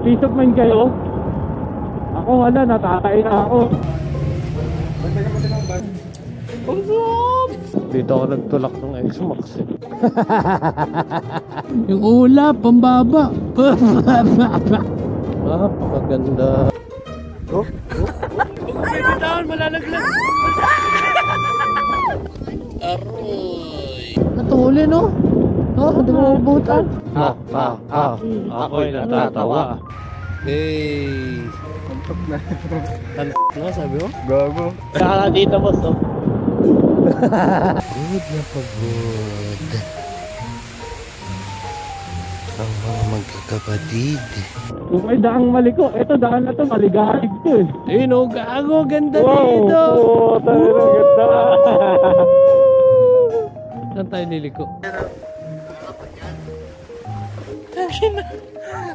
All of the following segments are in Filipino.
peace of mind kayo. Ako wala, natatay na ako. Dito ako nagtulak ng X-Max eh. Yung ulap, pambaba. Napakaganda. Oh, Ayun! Down, malalaglag. Aroy. natuli no? Oh, hindi mo mabutan. Ako'y natatawa. Hey. Ano sabi mo? Gago. Saka dito boss oh. Pagod na pagod ang mga magkakapatid. Kung may daang maliko, eto daan na to, maligahig to eh. Ayun o, gago, ganda Wow, dito. oo, talagang ganda. Saan tayo liliko?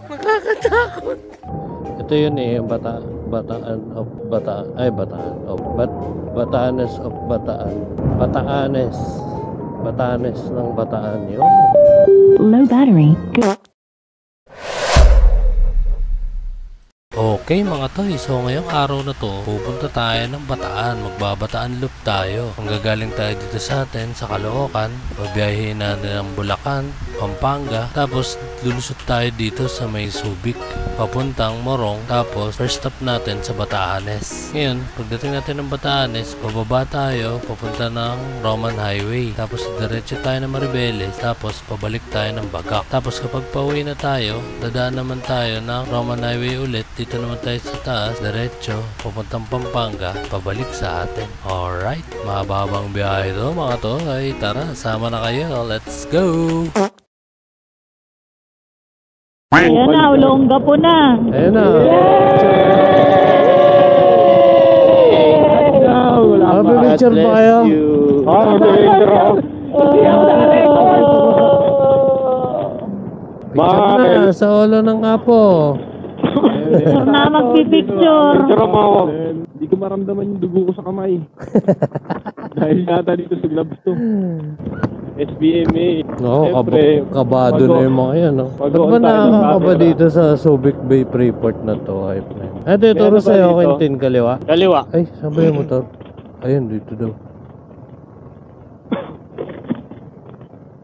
Makakatakot. Ito yun eh, yung Batanes of Bataan. Batanes ng Bataan yun. Low battery. Okay mga toy, so ngayong araw na to, pupunta tayo ng Bataan, magbabataan loop tayo. Manggagaling tayo dito sa atin, sa Caloocan, babiyahin natin ng Bulacan, Pampanga, tapos lulusot tayo dito sa may Subic, papuntang Morong, tapos first stop natin sa Batanes. Ngayon, pagdating natin ng Batanes, bababa tayo, papunta ng Roman Highway, tapos diretso tayo ng Maribeles, tapos pabalik tayo ng Bagak. Tapos kapag pauwi na tayo, dadaan naman tayo ng Roman Highway ulit, dito naman tayo sa taas, diretso, papuntang Pampanga, pabalik sa atin. Alright, mahabang biyahe ito mga to. Ay, tara, sama na kayo. Let's go! Ayan na, ulongga po na. Ayan na. Happy picture pa kayo? Picture na sa ulo ng apo. Na magpipicture. Picture mo ako. Hindi ko maramdaman yung dugo ko sa kamay. Dahil yata dito sa gloves to. SBMA. Oo, kabado na yung mga yan. No? Ba't ba nakakaba dito sa Subic Bay Freeport na to? Ito, ituro sa'yo, Quintin, kaliwa? Kaliwa. Ay, saan ba yung motor? Ayun, dito daw.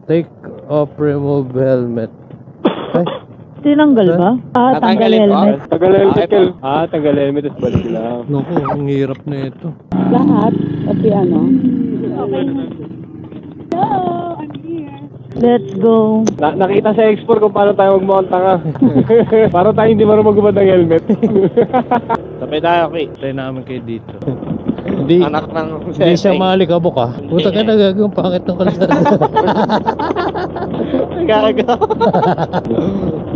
Take off, remove helmet. Ay, Tinanggal ba? Tanggal helmet. Tanggal helmet. Tanggal helmet. Tapos balik lang. naku, ang hirap na ito. Lahat? Pati ano? Okay. Let's go. Nakita sa export kung paano tayo magmonta nga. Para tayo hindi marunong magubad ng helmet. Sabay tayo, okay. Try namin kayo dito. Hindi, Anak ng hindi siya malikabok ah. Puta ka na gagawin pangit ng kalsada. Gaga.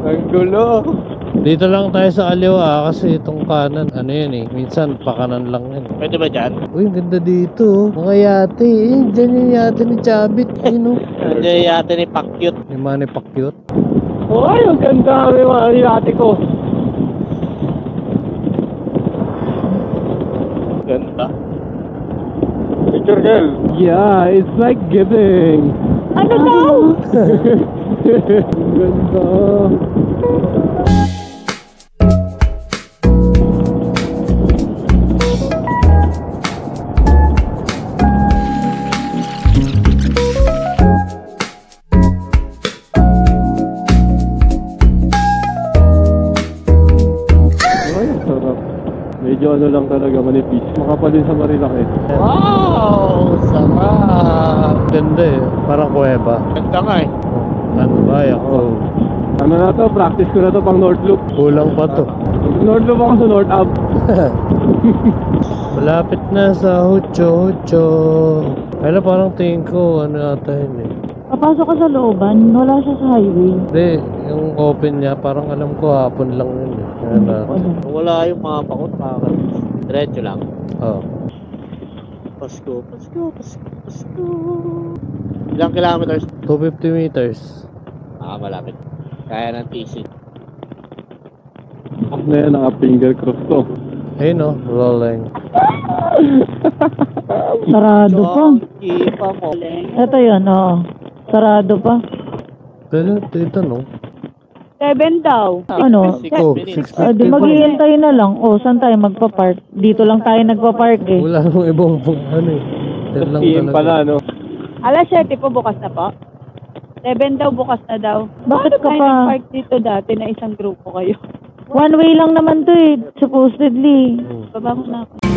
Ang gulo. Dito lang tayo sa kaliwa kasi itong kanan, ano yan eh. Minsan pakanan lang yan. Pwede ba dyan? Uy, ang ganda dito. Mga yate eh. Diyan yung yate ni Chabit. Yun oh. Diyan yata ni Pakyut. Ni Manny Pacquiao. Uy, ang ganda ng mga yate ko. Ganda. Picture girl. Yeah, it's like giving. Ano daw? Ganda. Medyo ano lang talaga, manipis. Makapal din sa Marilaki. Wow! Sarap! Ganda eh. Parang kuweba. Ganda nga eh. Ano ba? Ako. Ano na to? Practice ko na to pang North Loop. Kulang pa to. North Loop ako sa North Ave. Malapit na sa Hucho. Kaya parang tingin ko, ano ata yun eh. Papasok ka sa looban, wala siya sa highway. Hindi, yung open niya, parang alam ko hapon lang yun eh. Kung wala yung mga bakot, makakalis. Diretso lang. Oh. Pasko. Ilang kilometers? 250 meters. Malapit. Kaya ng TC. Ako na yan, naka-finger cross to. Ayun oh, rolling. Sarado pa. Ipa mo. Ito yun, oo. Sarado pa. Pero ito no. 7 daw. Ano? 650 Di maghihintay na lang. Saan tayo magpa-park? Dito lang tayo nagpa-park eh. Wala nang ibang ano eh. Yan lang PM pala, talaga. no? Alas 7 po bukas na po. 7 daw bukas na daw. Bakit ka Tayo pa? nag-park dito dati na isang grupo kayo. One way lang naman to eh. Supposedly. Baba mo na ako.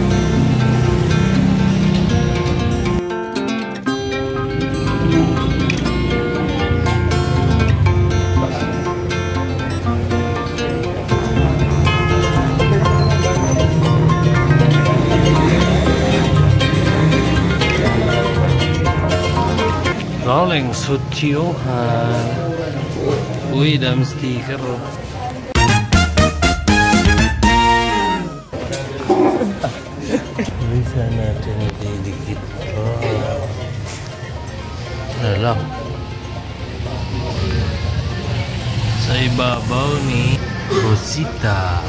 Rolling Sutyohan. Uy, dami sticker. Uy, saan natin nilidikit ko? Ano lang? Sa ibabaw ni Rosita.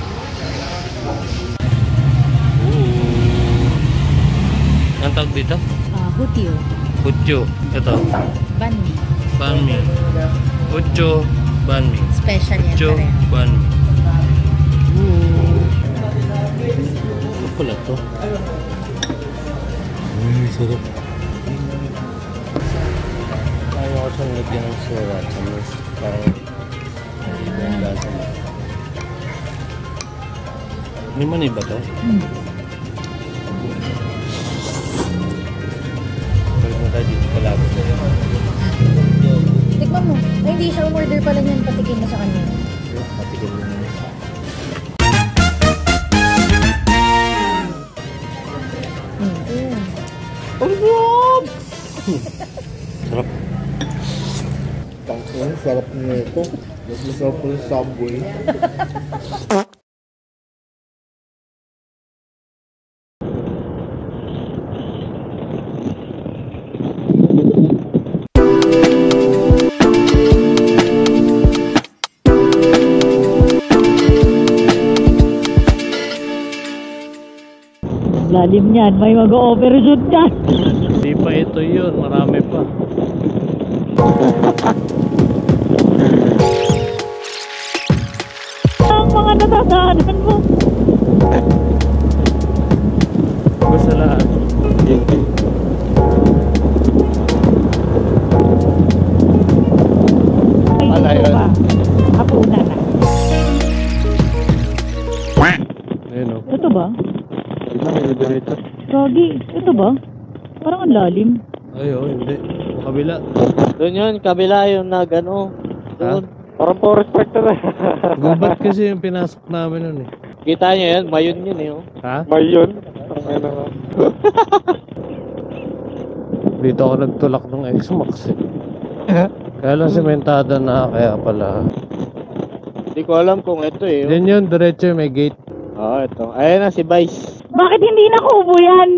Ang tawag dito? Hutyo. Hutyo. Ito. Banmi. Banmi. Hutyo. Banmi. Special yan Hutyo. pareho. Banmi. Ano pala to? Sarap. Ayaw ko siyang lagyan ng sriracha. Mas parang ang lasa mo. May mani ba to? Balik na tayo dito palabot na yun. Tikman mo. Ay, hindi siya umorder pala niyan. Patikin mo sa kanya. Patikin mo na. Sarap. Ang sarap nito. Mas masarap po yung Subway. Lalim yan. May mag-overshoot ka. Hindi pa ito yun, marami pa. Ang mga natataanan mo. Gusto lahat. Ay, dito pa. Hapuna na. Ayun o. Ito ba? Gagi. Ito ba? Parang ang lalim. Ayo, hindi. Kabila. Doon yun, kabila yung nag-ano. Doon. Parang forest park na. Gubat kasi yung pinasok namin nun eh. Kita nyo yan, mayon yun eh. Oh. Ha? Mayon. Ang ano nga. Dito ako nagtulak ng X-Max eh. Kaya lang sementada na, kaya pala. Hindi ko alam kung ito eh. Yan yun, diretso may gate. Oo, ito. Ayan na si Vice. Bakit hindi nakubo yan?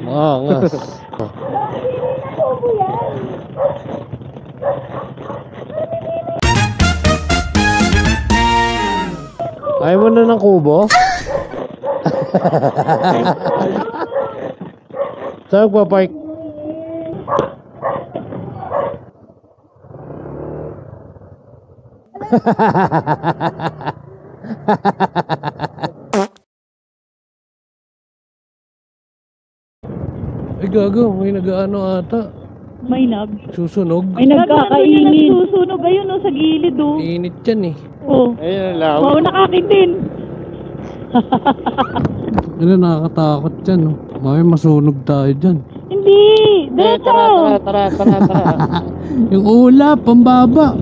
Angas. Ayaw mo na ng kubo? Saan magpapark? Ay gago, may nag-ano ata. May Susunog. May nagkakainin. Nagsusunog ayun sa gilid oh. Init yan eh. Oh. Ayun ang law. Wow, nakakitin. Ano, nakakatakot yan. Oh. May masunog tayo dyan. Hindi. Dito. Tara. Yung ulap, pambaba.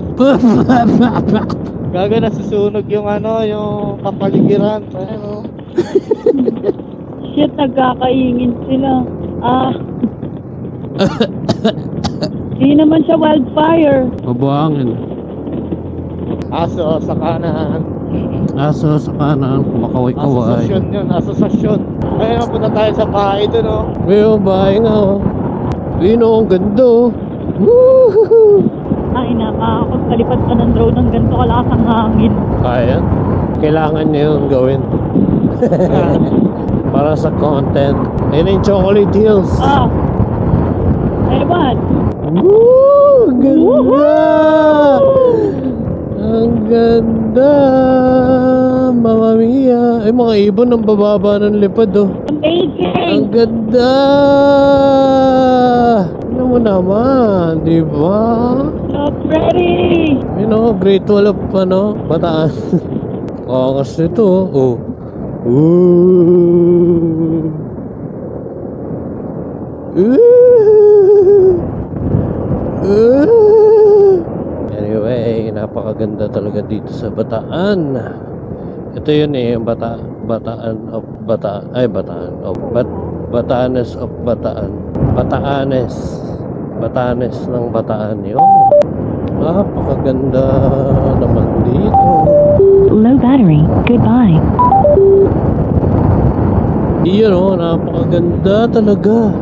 Gaga nasusunog yung ano, yung kapaligiran. Ayun oh. Shit, nagkakaingin sila. Hindi naman siya wildfire. Mabuhangin. Aso sa kanan. Aso sa kanan, kumakaway-kaway. Asosasyon yun, asosasyon. Ayun, punta tayo sa bahay dun oh. Ngayon, bahay nga oh. Ayun oh, ang ganda oh. Woohoo! Ay, nakakapagpalipad ka ng drone ng ganito kalakas ang hangin. Kaya? Kailangan niya yung gawin. Para sa content. Ayun yung Chocolate Hills. Eh, what? Woo! Ganda! Ang ganda! Mamma mia! Ay, mga ibon ang bababa ng lipad, oh. Ang ganda! Ano mo naman, di ba? Not ready! You know, Great Wall of, Bataan. Kakas nito, oh. Ooh. Anyway, napakaganda talaga dito sa Bataan. Ito yun yung Batanes of Bataan. Batanes ng Bataan yun. Napakaganda naman dito. Low battery. Goodbye. Iyon oh, napakaganda talaga.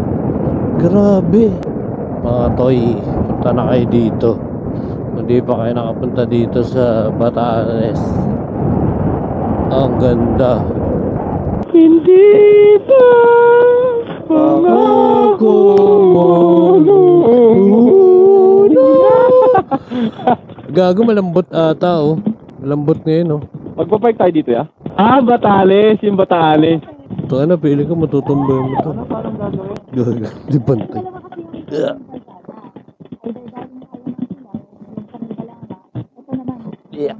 Grabe. Mga toy, punta na kayo dito. Hindi pa kayo nakapunta dito sa Batanes. Ang ganda. Hindi pa pangako mo. Gago, malambot ata oh. Malambot ngayon oh. Magpapark tayo dito ya? Batales, yung Batales. Ito na, pili ka matutumbay mo ito. Gago, di bantay. Yeah.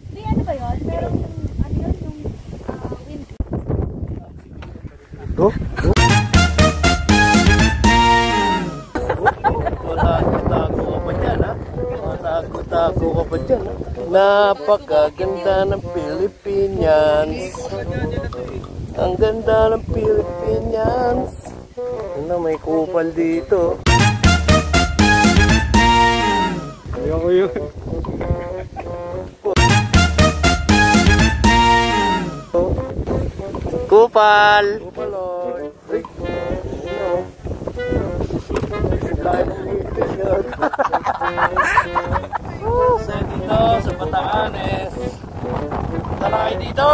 Hindi, ano ba yun? Merong, ano yun, yung wind. Tago ka pa dyan, ha? Tago ka pa dyan, ha? Napakaganda ng Pilipinas. Ang ganda ng Pilipinas. Ano, may kupal dito. Ayoko yun. Kupal! Sa dito, sa Batanes. Tara kayo dito!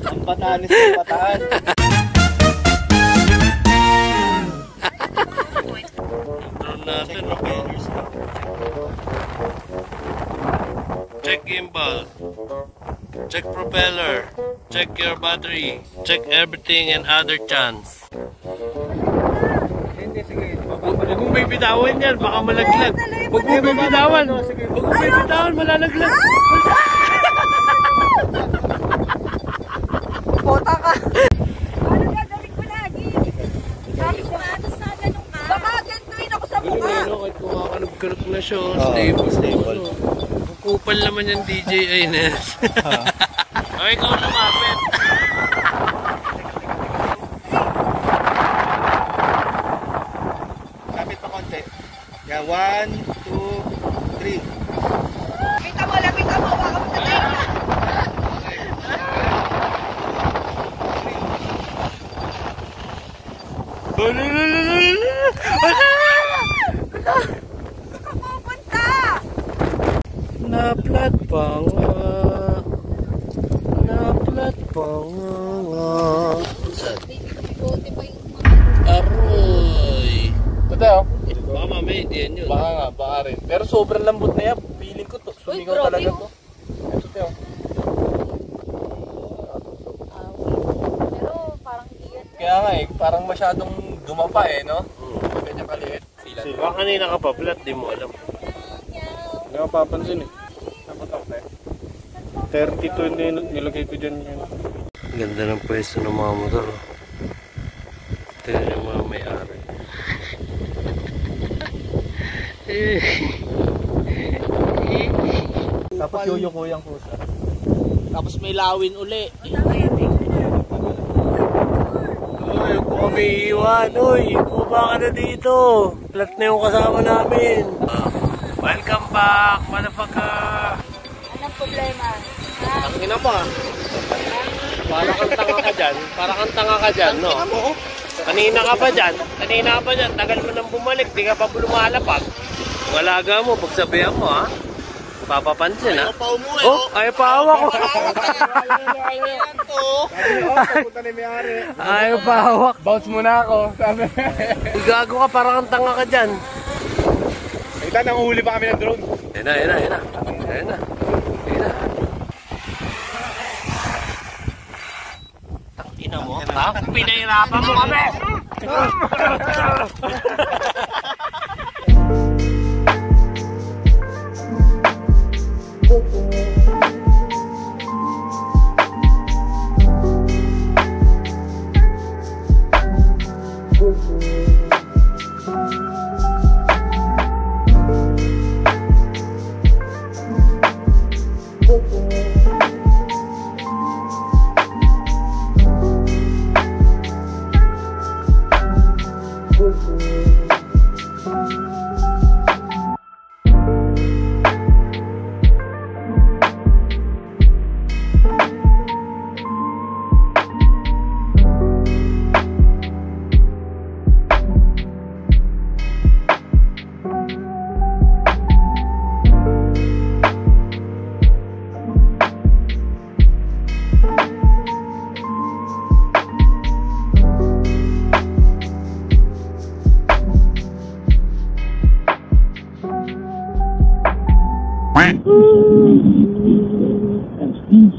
Ang Batanes ng Bataan. Drone natin, okay? Check gimbal. Check propeller. Check your battery. Check everything and other chance. Huwag mong bibitawan yan, baka malaglag. Huwag mong bibitawan. Huwag mong bibitawan, malalaglag. Pota ka! Ano gagawin ko lagi? Kahit kumatas na ganun ka. Baka gantuin ako sa mukha. Kahit kumakanog-kanog na siya, stable. Kupal naman yung DJ Ines. Okay, ikaw lumapit. Kapit pa konti. Yeah, 1, 2, 3. Lapita mo, baka matatay ka. Naplat pa nga. Aroy. Totoo? Baka mamaya hindi yan yun. Baka rin. Pero sobrang lambot na yan. Feeling ko to. Sumigaw talaga to. Totoo. Pero parang hindi yan. Kaya nga parang masyadong dumapa no? Ganyan kaliit. Baka kanina ka pa plat, di mo alam. Hindi ko papansin Napatak na 32 nilagay ko dyan yun. Ganda ng pwesto ng mga motor. Tignan yung mga may-ari. Tapos yuyuko yung kusa. Tapos may lawin uli. Uy, huwag po kami iiwan. Uy, bumaba ka na dito. Plat na yung kasama namin. Welcome back, motherfucker. Anong problema? Ang ina mo ah. Para kang tanga ka dyan, no? Kanina ka pa dyan. Tagal mo nang bumalik, di ka pa lumalapag. Walaga mo, pagsabihan mo ha. Papapansin ha. Ayaw pa umuwi. Oh, ayaw pa hawak ko. Ayaw pa hawak. Bounce muna ako. Sabi. Gago ka, parang kang tanga ka dyan. Ito, nanguhuli pa kami ng drone. Ayun na, ayun na, ayun na. Ayun na. Ayun na. Tangina mo, ha? Pinahirapan mo kami!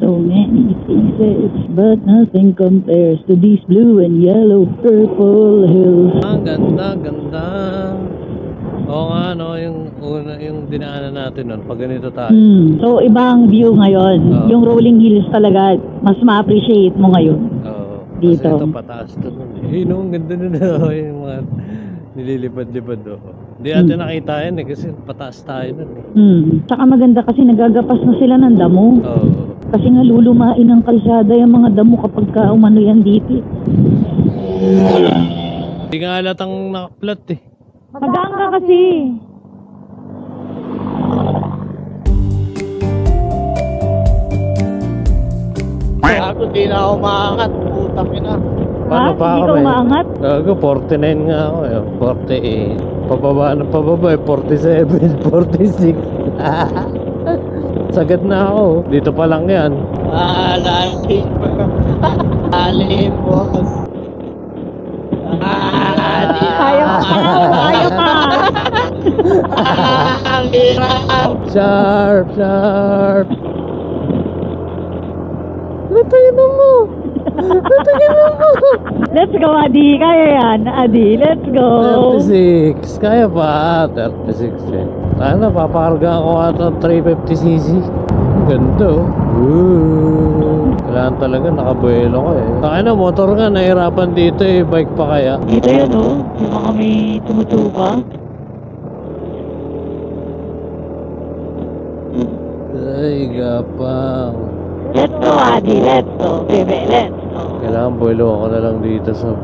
So many faces, but nothing compares to these blue and yellow purple hills. Ang ganda, ganda. Oo nga, no, yung dinaanan natin nun, pag ganito tayo. So, ibang view ngayon. Yung rolling hills talaga, mas ma-appreciate mo ngayon. Oo. Dito. Kasi ito, pataas to. Eh, no, ang ganda nun. Yung mga nililipad-lipad do. Hindi natin nakita yan eh, kasi pataas tayo nun eh. Saka maganda kasi nagagapas na sila ng damo. Oo. Kasi nga lulumain ang kalsada yung mga damo kapag ka umano yan dito. Hindi nga halatang nakaplat eh. Magaan ka kasi. Ako di na ako maangat. Putang ina. Paano pa Hindi ako ka eh? umaangat? Gago, 49 nga ako eh. 48. Pababa na pababa eh. 47, 46. Sagad na ako. Dito pa lang yan. Lalim. Lalim, boss. Kaya pa. Ang hirap. Sharp, sharp. Latayin mo. Latayin mo. Let's go, Adi. Kaya yan, Adi. Let's go. 36. Kaya pa. 36 eh. Sana papakarga ako ata 350cc. Ganda oh. Kailangan talaga nakabuelo ko eh. Saka na motor nga, nahirapan dito eh. Bike pa kaya. Dito yan oh. Yung mga may tumutuka. Ay, gapang. Let's go, Adi. Let's go, baby. Let's go. Kailangan buelo ako na lang dito sa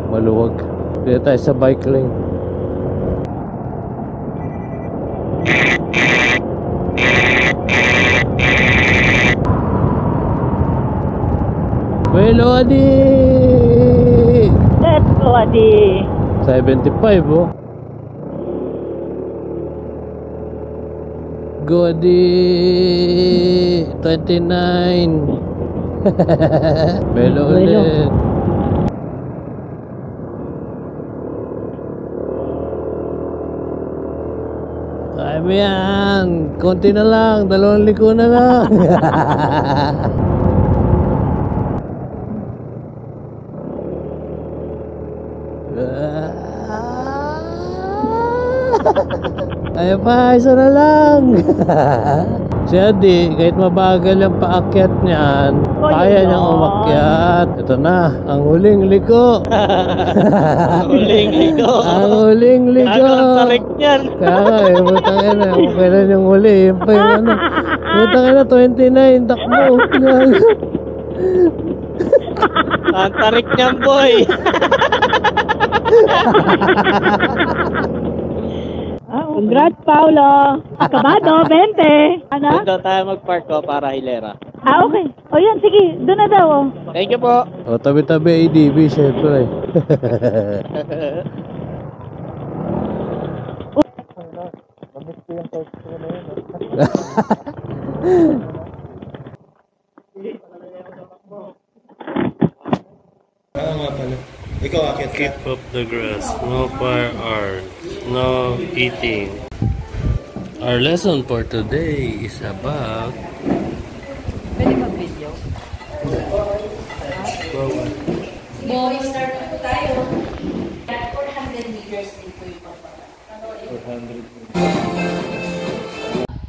maluwag. Dito tayo sa bike lane. Buelo, Adi! Let's go, Adi. 75 oh. Go, Adi! 29. Buelo ulit. Kaya mo yan. Konti na lang. 2 liko na lang. Ay pa, isa na lang. Si Adi, kahit mabagal ang paakyat niyan, kaya niyang umakyat. Ito na, ang huling liko. Huling liko. Ang huling liko. Ang tarik niyan. Kaya nga, butang ina, kung kailan yung huli, yun pa yung ano. Butang ina, 29, takbo. Ang tarik niyan, boy. Congrats, Paulo. Akabado, 20. Ano? Doon tayo mag-park ko para hilera. Okay. O yan, sige. Doon na daw. Thank you po. O, tabi-tabi ADB, syempre. Ikaw akit ka. Keep up the grass. No firearms. No eating. Our lesson for today is about... Pwede mag-video? Boy, start na po tayo. 400 meters din po yung pagbaba. 400 meters.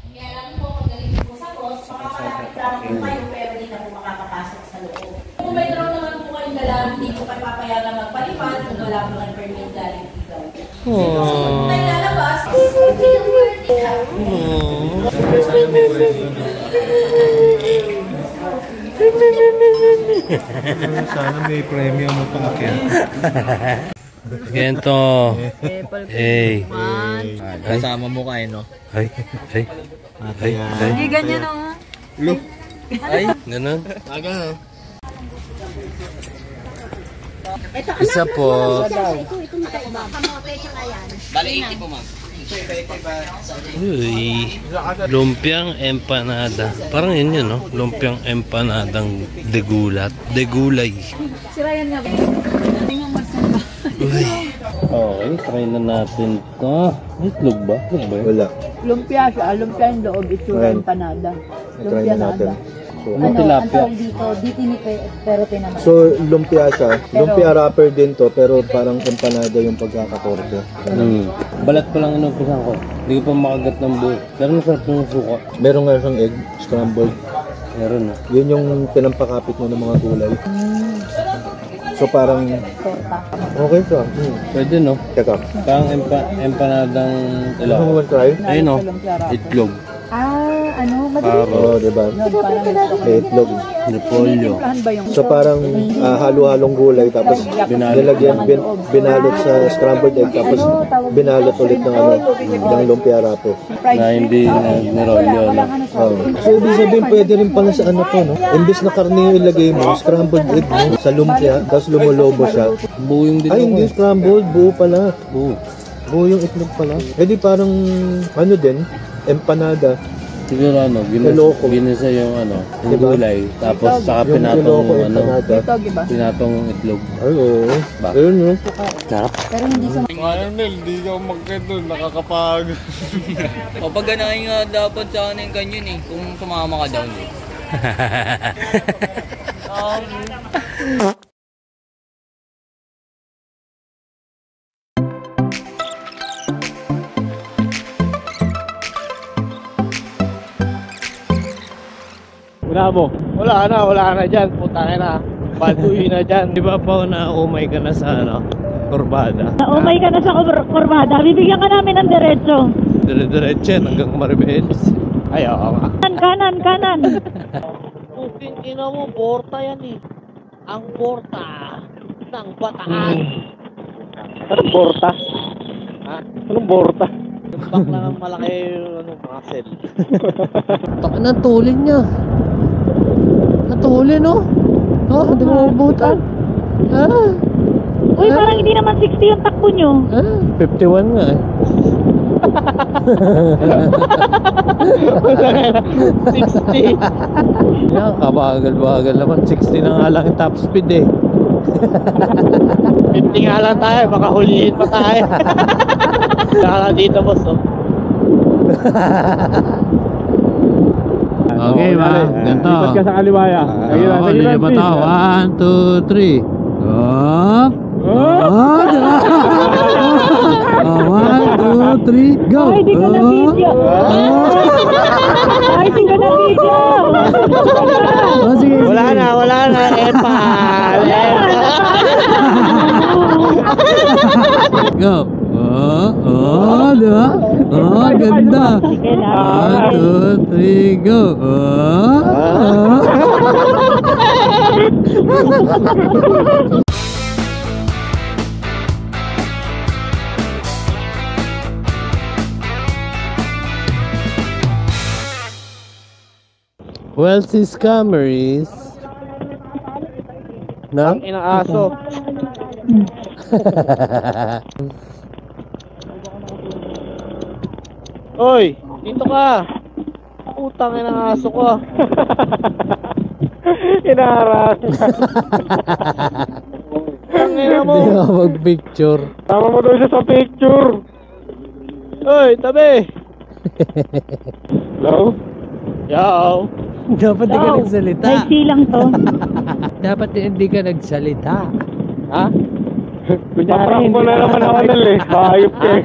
Kaya lang po, magaling po sa cross, makakalapit-lapit po kayo, pero di na po makakapasok sa loob. Kung may drone naman po kayong dala, hindi po kayo papayagan magpalipad, kung wala po ng permit galing ikaw. So, kung tayo lalabas, Sana may premium mo pa akit. Gento. Hey. Kasama mo kayo, no? Ay. Ay. Ay. Ay. Hindi ganyan o. Look. Ay. Ganun. Aga. Isa po. Uy. Lumpiang empanada. Parang yun no? Lumpiang empanadang degulat. Degulay. Si Ryan nga ba? Uy. Okay, try na natin to. Itlog ba? Itlog ba? Wala. Lumpia siya. Lumpia yung loob. Itsura empanada. Try na natin. So, Ano, tilapia. ang tawag dito, ditinipe, pero tinaman. so lumpia siya. Lumpia wrapper din to, pero parang empanada yung pagkakakorte. Balat ko lang inumpisan ko. Hindi ko pa makagat ng buo. Pero masarap yung suka. Meron nga siyang egg, scrambled. Meron na. Yun yung pinampakapit mo ng mga gulay. So parang Torta. okay siya. Pwede no? Teka. Parang empanadang Ano mo try? Ayun no? Itlog. Ano, madali. Oo, diba? Yun, parang gusto ko. May itlog. Repolyo. So parang halo-halong gulay tapos nilagyan binalot sa scrambled egg tapos binalot ulit ng ng lumpia wrapper. Na hindi nirolyo no? So ibig sabihin pwede rin pala sa ano to, no? Imbis na karne yung ilagay mo, scrambled egg mo sa lumpia tapos lumolobo siya. Buo yung dito. Ay hindi scrambled, buo pala. Buo. Buo yung itlog pala. Eh di parang ano din, empanada. Siguro ano, ginisa yung ano, yung Diba? gulay. Tapos saka Yung pinatong niloko ano, empanada. pinatong itlog. Ay oo. Ba? Ayun no. Sarap. Pero hindi sa Ayun, Mel, di ka magkait doon, nakakapag. O pag ganahin nga dapat sa akin yung kanyon eh, kung sumama ka daw eh. Wala mo. Wala na dyan. Puta na. Baduy na dyan. Di ba pa na-umay ka na sa ano, kurbada? Naumay ka na sa kurbada. Bibigyan ka namin ng diretso. Dire-diretso yan hanggang Maribels. Ay, oo nga. Kanan. Puting ina mo, porta yan eh. Ang porta ng Bataan. Anong borta? Ha? Anong borta? Bak lang ang malaki muscle. Taka na, tulin niya. Natulin, no? Oh, hindi mo ubutan. Uy, parang hindi naman 60 yung takbo nyo. 51 nga eh. 60. Yan, kabagal-bagal naman. 60 na nga lang yung top speed eh. 50 nga lang tayo, baka hulihin pa tayo. Saka dito, boss, oh. Okay ba? Ganito. Lipat ka sa kaliwaya. Oo, lipat ako. 1, 2, 3. Up. Oh, 1, 2, 3, go! Ay, di ka na video. Ay, di ka na video. Oh, sige, Wala na. Epal. Go! Oh, diba? Oh, ganda! 1, 2, 3, go! Well, si scammer is... No? Inang aso. Oy, dito ka. Utang ng aso ko ah. Inaharap. Tangina mo. Hindi ako mag-picture. Tama mo daw siya sa picture. Hoy, tabi. Hello? Yo. Dapat di ka nagsalita. Nagsilang to. Dapat hindi ka nagsalita. Ha? Kunyari, hindi na naman ako eh. Mahayop ka eh.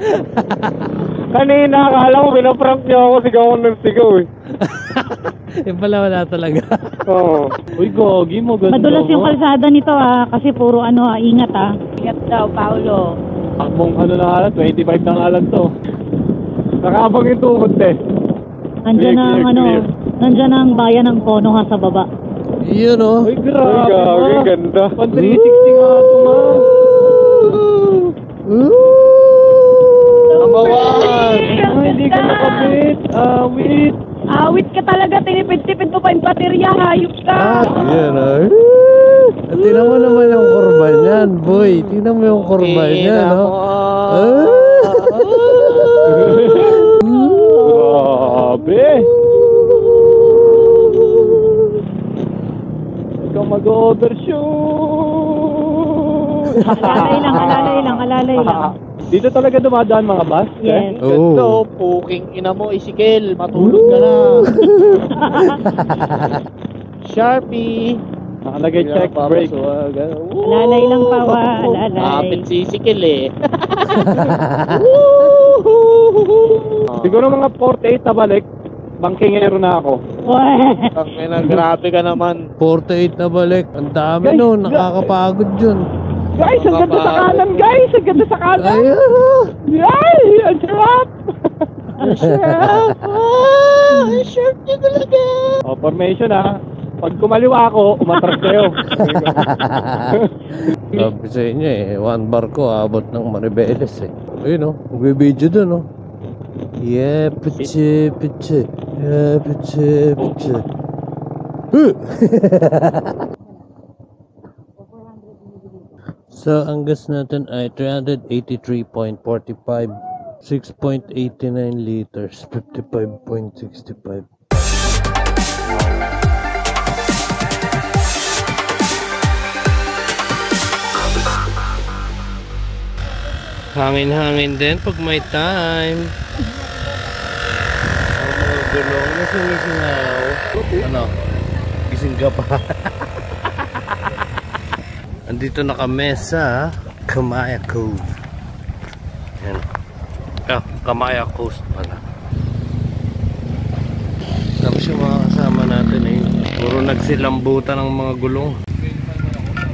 Kanina, akala ko pinaprank niya ako, sigaw ko ng sigaw eh. Yung pala wala talaga. Oo. Uy, gogi mo, ganda mo. Madulas yung kalsada nito kasi puro ingat Ingat daw, Paolo. Takbong na halat, 25 na halat to. Nakabang yung tuhod eh. Nandiyan ang nandiyan ang bayan ng Pono sa baba. Yun o. Uy, grabe. Uy, gagi, ganda. 360 nga ito ma. Amawan. Hindi ka nakabit. Awit. Awit ka talaga, tinipid-tipid mo pa yung baterya, hayop ka. Yan o. Tingnan mo naman yung kurba niyan, boy. Tingnan mo yung kurba niyan, no? Grabe. Ikaw mag-overshoot. Alalay lang. Dito talaga dumadaan mga bus? Yes. Ganda, puking ina mo, Isikel. Matulog ka na. Sharpie. Nakalagay check break. Alalay lang, Pawa. Alalay. Kapit si Isikel eh. Siguro mga 48 na balik. Bangkingero na ako. Tangina, grabe ka naman. 48 na balik. Ang dami nun. Nakakapagod yun. Guys, ang ganda sa kanan, guys! Ang ganda sa kanan! Ay! Ang sarap! Ang sarap! Ang sarap niya talaga! O, formation Pag kumaliwa ako, umatras kayo. Sabi sa inyo one bar ko abot ng Maribeles Ayun nag-video dun Yeah, piche. Yeah, piche. So, ang gas natin ay 383.45, 6.89 liters, 55.65. Hangin-hangin din pag may time. Ang mga gulong na sumisingaw. Ano? Gising ka pa. Andito na kami sa Kamaya Cove. Yan. Kamaya Coast pala. Tapos yung mga kasama natin puro nagsilambutan ng mga gulong.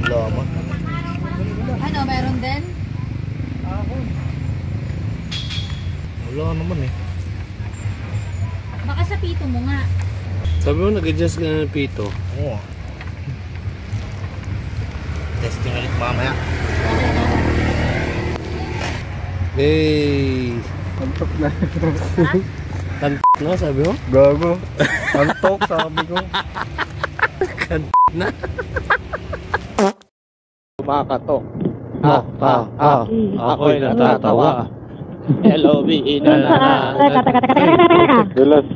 Lama. Ano, meron din? Wala naman Baka sa pito mo nga. Sabi mo nag-adjust ka na ng pito. Oo. Testing ulit mamaya. Hey! Antok na. Kantok na sabi mo? Gago. Antok sabi ko. Kantok na? Kumakatok. Ako'y natatawa. L.O.V.E. Dulas.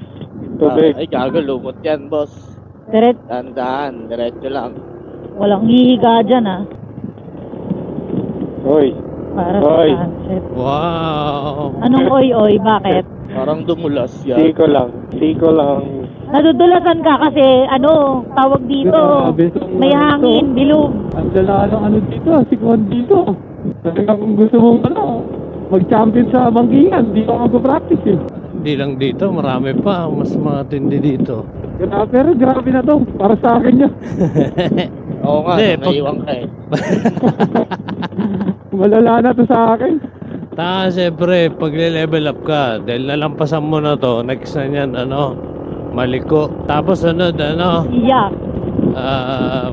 Tubig. Ay, gago, lumot yan, boss. Tandaan, diretso lang. Walang hihiga dyan Hoy. Para Hoy. sa sunset. Wow! Anong oy? Bakit? Parang dumulas yan. Siko lang. Nadudulasan ka kasi tawag dito. May hangin, bilog. Ang dala dito, sikon dito. Talagang kung gusto mong mag-champion sa bangkingan, dito ako mag-practice Hindi lang dito, marami pa. Mas matindi dito. Pero grabe na to, para sa akin yun. Oo nga, naiwan ka Malala na to sa akin. Siyempre, pag level up ka, dahil nalampasan mo na to, next na yan, Maliko. Tapos Iyak.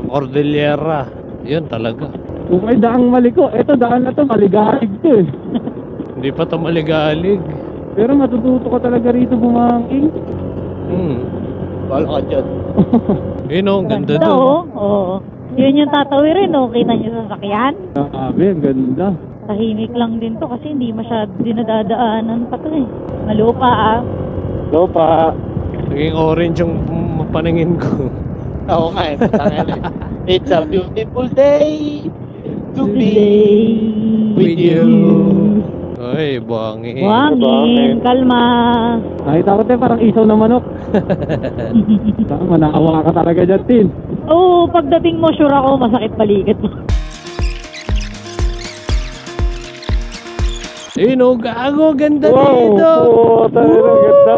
Cordillera. Yun talaga. Kung may daang Maliko, eto daan na to, maligalig to Hindi pa to maligalig. Pero matututo ka talaga rito bumangking. Wala ka dyan. Yun ang ganda Ganda doon. Oo. Yun yung tatawirin, kita nyo sa sakyan. Grabe, ang ganda. Tahimik lang din to kasi hindi masyado dinadadaanan pa to Malupa Lupa. Naging orange yung paningin ko. Oo nga eh, tangin eh. It's a beautiful day to be with you. Ay, buhangin. Buhangin, kalma. Nakita ko tayo parang isaw na manok. Manaawa ka talaga dyan, Tin. Oo, pagdating mo, sure ako, masakit balikat mo. Oh, gago, ganda dito. Oo, talaga ganda.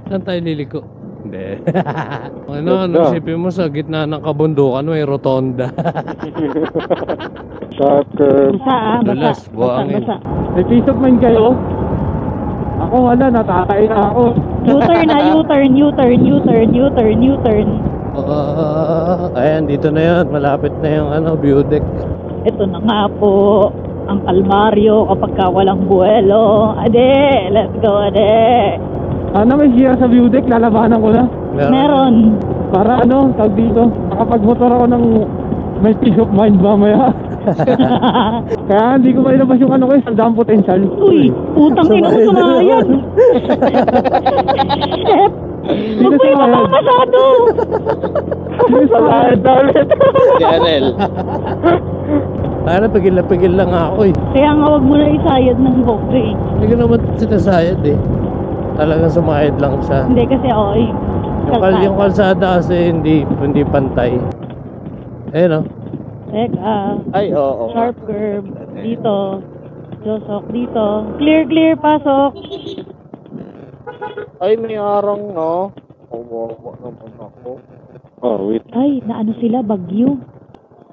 Saan tayo liliko? Hindi. Ano, isipin mo sa gitna ng kabundukan, may rotonda. Sharp curve. Basa, Dulas, buhangin. May peace of mind kayo? Ako wala, natatay na ako. U-turn na, U-turn. Ayan, dito na yun. Malapit na yung view deck. Ito na nga po, ang kalmaryo kapag ka walang buwelo. Ade, let's go, ade. Ano, may share sa view deck, lalabanan ko na. Meron. Para tag dito, makapagmotor ako ng may peace of mind mamaya. Kaya hindi ko mailabas yung ko, sandang potential. Uy, utang ina ko sumayan. Chef, huwag mo yung masyado. Salamat na ulit. Gerel. Para pigil lang ako eh. Kaya nga huwag mo na isayad ng bokre. Hindi ko naman sinasayad eh. Talagang sumayad lang siya. Hindi kasi Yung kalsada kasi hindi pantay. Ayun o. Teka. Ay, oo. Sharp curve. Dito. Josok dito. Clear, pasok. Ay, may arang no. Kawawa naman ako. Oh, wait. Ay, naano sila, bagyo.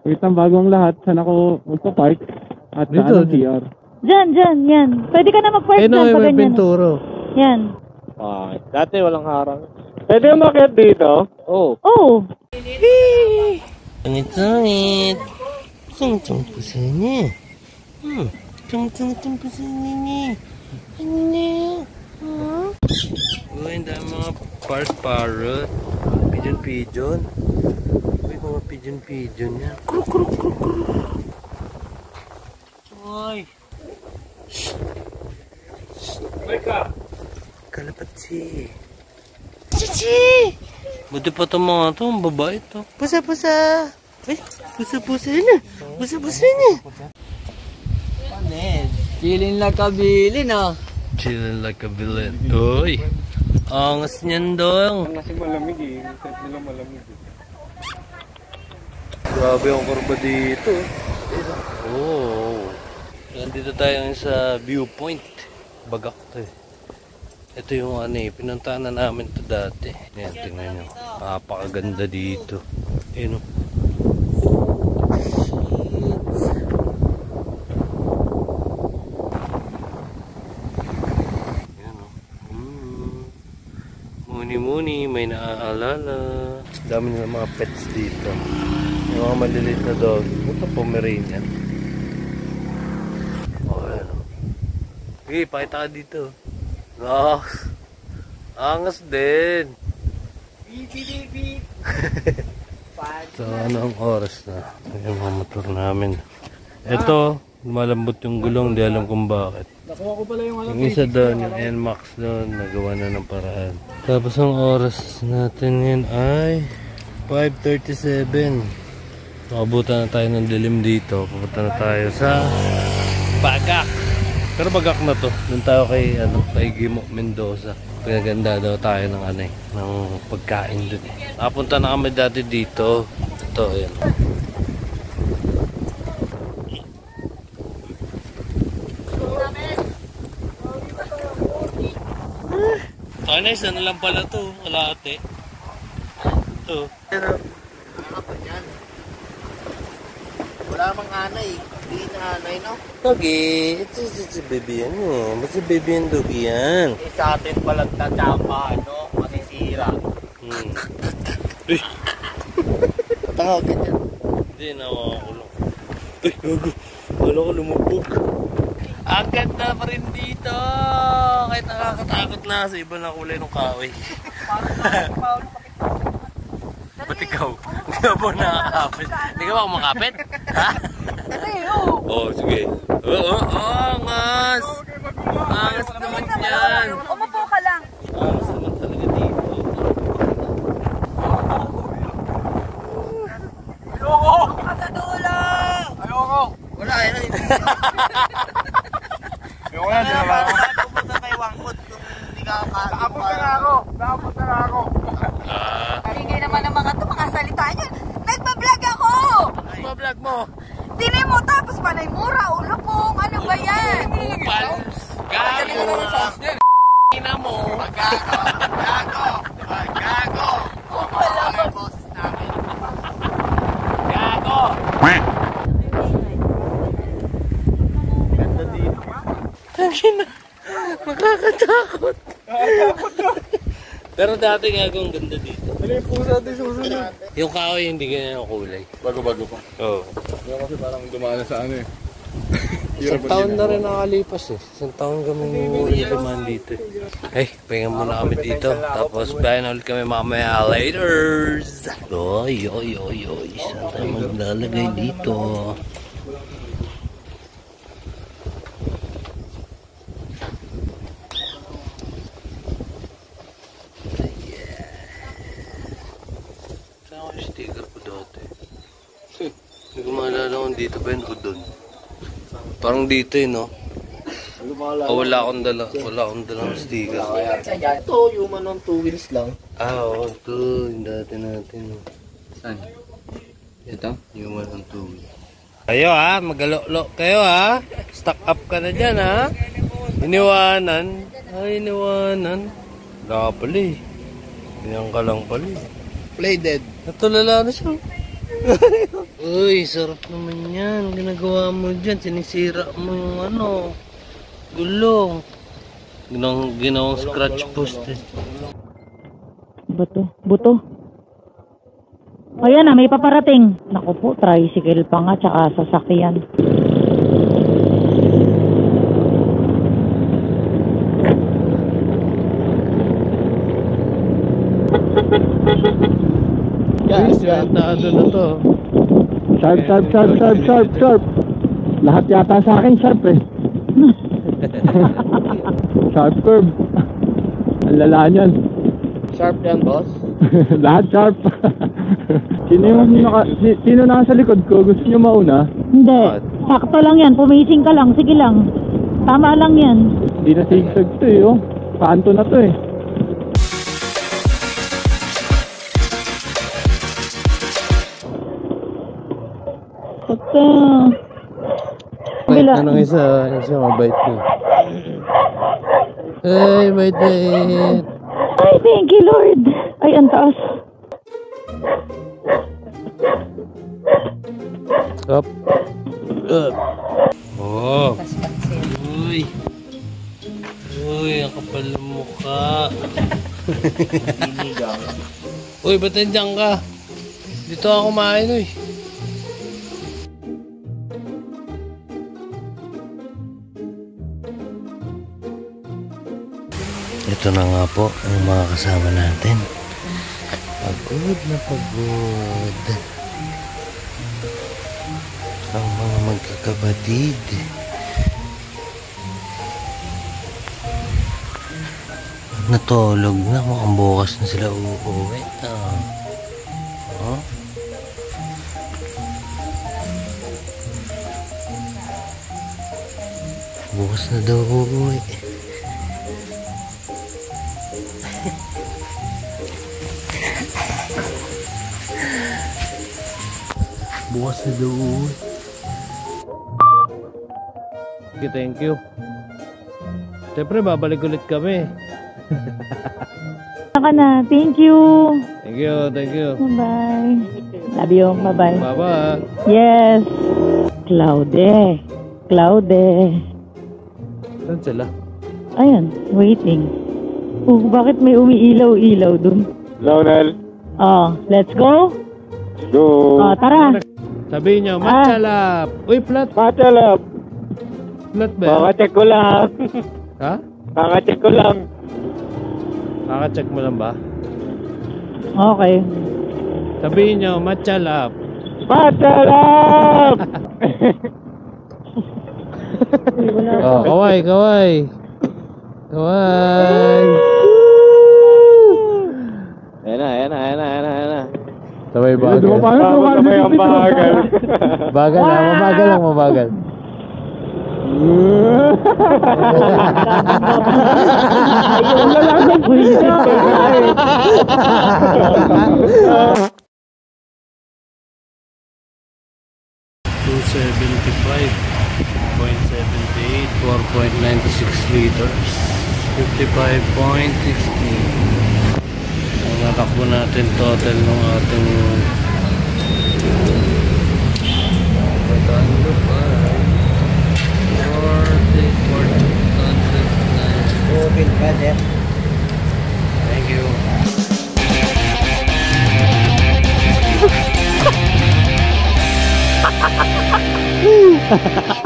Wait ang bagong lahat. Saan ako magpa-park? At Dito, saan ang CR? Diyan, yan. Pwede ka na mag-park dyan pag may ganyan. pinturo. Yan. Ay, dati walang harang. Pwede yung market dito? Oh. Oh. Tungit. Tung pusa niya. Tung pusa niya. Ano niya? Uy, ang dami mga parrot. Pigeon. Uy, mga pigeon yan. Kruk. Uy. Wake up. Kalapatsi. Chichi! Buti pa itong mga ito, ang babae ito. Pusa! Ay, pusa na. Pusa na. Chilling like a villain ah. Chilling like a villain. Uy! Angas niyan dong. Kasi malamig eh. Set nila malamig eh. Grabe ang kurba dito. Oh. Nandito tayo sa viewpoint. Bagak to eh. Ito yung pinuntahan na namin to dati. Ayan, tingnan nyo. Napakaganda dito. Ayan o. Ayan o. Muni, may naaalala. Dami nila mga pets dito. Yung mga maliliit na dog. Ito Pomeranian. Ayan o. Okay, pakita ka dito. Angas din. Beep. So, ano ang oras na? Yung mga motor namin. Ito, malambot yung gulong. Di alam kung bakit. Nakuha ko pala yung Yung isa doon, yung NMAX doon, nagawa na ng paraan. Tapos ang oras natin yun ay 5:37. Makabutan na tayo ng dilim dito. Pupunta na tayo sa Bagak. Pero Bagak na to. Doon tayo kay Gimo Mendoza. Pinaganda daw tayo ng ng pagkain doon. Napunta na kami dati dito. Ito, ayan. Nice, ano lang pala to? Wala ate. Ito. Wala mang anay. Hindi na anay, no? Okay, it's a baby yan eh. Mas a baby yan dogi yan. Sa atin palang tatama, no? Masisira. Patanga agad yan. Hindi, nakakulong. Uy, gago. Wala ko lumubog. Ang ganda pa rin dito. Kahit nakakatakot na sa iba na kulay ng kahoy. Ba't ikaw? Hindi ka ba nakakapit? Hindi ka ba kumakapit? Ha? Oo, sige. Oo, angas! Angas naman yan! Umupo ka lang. Nakakatakot. Pero dati nga ang ganda dito. Ano yung pusa natin susunod? Yung kahoy hindi ganyan ang kulay. Bago-bago pa. Oo. Yung kasi parang dumaan sa ano eh. Isang taon na rin nakalipas eh. Isang taon kami dumaan dito eh. Ay, pahinga muna kami dito. Tapos bayan ulit kami mamaya laters. Oy. Saan tayo maglalagay dito? Sticker ko dati. Hindi ko maalala kung dito ba yun o doon. Parang dito eh, no? Wala akong dalang sticker. Ito, yung manong 2 wheels lang. Oo, ito. Yung dati natin. Saan? Ito? Yung manong 2 wheels. Kayo ha, magalok kayo ha. Stock up ka na dyan ha. Iniwanan. Ay, iniwanan. Wala ka pala eh. Ganyan ka lang pala eh. Play dead. Natulala na siya. Uy, sarap naman yan. Ginagawa mo dyan. Sinisira mo yung ano. Gulong. Ginawang scratch post eh. Buto. Ayan na, may paparating. Naku po, tricycle pa nga, tsaka sasakyan. Siyentado na to. Sharp. Lahat yata sa akin sharp eh. Sharp curve. Ang lala niyan. Sharp yan, boss. Lahat sharp. Sino nasa likod ko? Gusto niyo mauna? Hindi, sakto lang yan. Pumising ka lang, sige lang. Tama lang yan. Hindi na sigsag to eh. Oh. Paanto na to eh. Wait, anong isa mabait ko. Ay, bait. Ay, thank you, Lord. Ay, ang taas. Up. Oh. Uy, ang kapal ng mukha. Uy, ba't nandiyan ka? Dito ako kumain, uy. Ito na nga po ang mga kasama natin. Pagod na pagod. Ang mga magkakabatid. Natulog na. Mukhang bukas na sila uuwi. Bukas na daw uuwi. Bukas na daw uuwi. Okay, thank you. Siyempre, babalik ulit kami. Saka na, thank you. Thank you. Bye. Love you, bye-bye. Bye-bye. Yes. Claude. Saan sila? Ayan, waiting. Oh, bakit may umiilaw-ilaw dun? Lionel. Oh, let's go. Go. Oh, tara. Sabihin nyo, matchalap. Uy, flat. Matchalap. Flat ba? Kaka-check ko lang. Ha? Kaka-check ko lang. Kaka-check mo lang ba? Okay. Sabihin nyo, matchalap. Matchalap! Oh, kaway. Ayan na. Sabay bagal. Paano may ang bagal? Mabagal lang. $275.78, 4.96 liters, 55.60. Ang natakbo natin total ng ating bataan lupa 40 Open ka, sir. Thank you.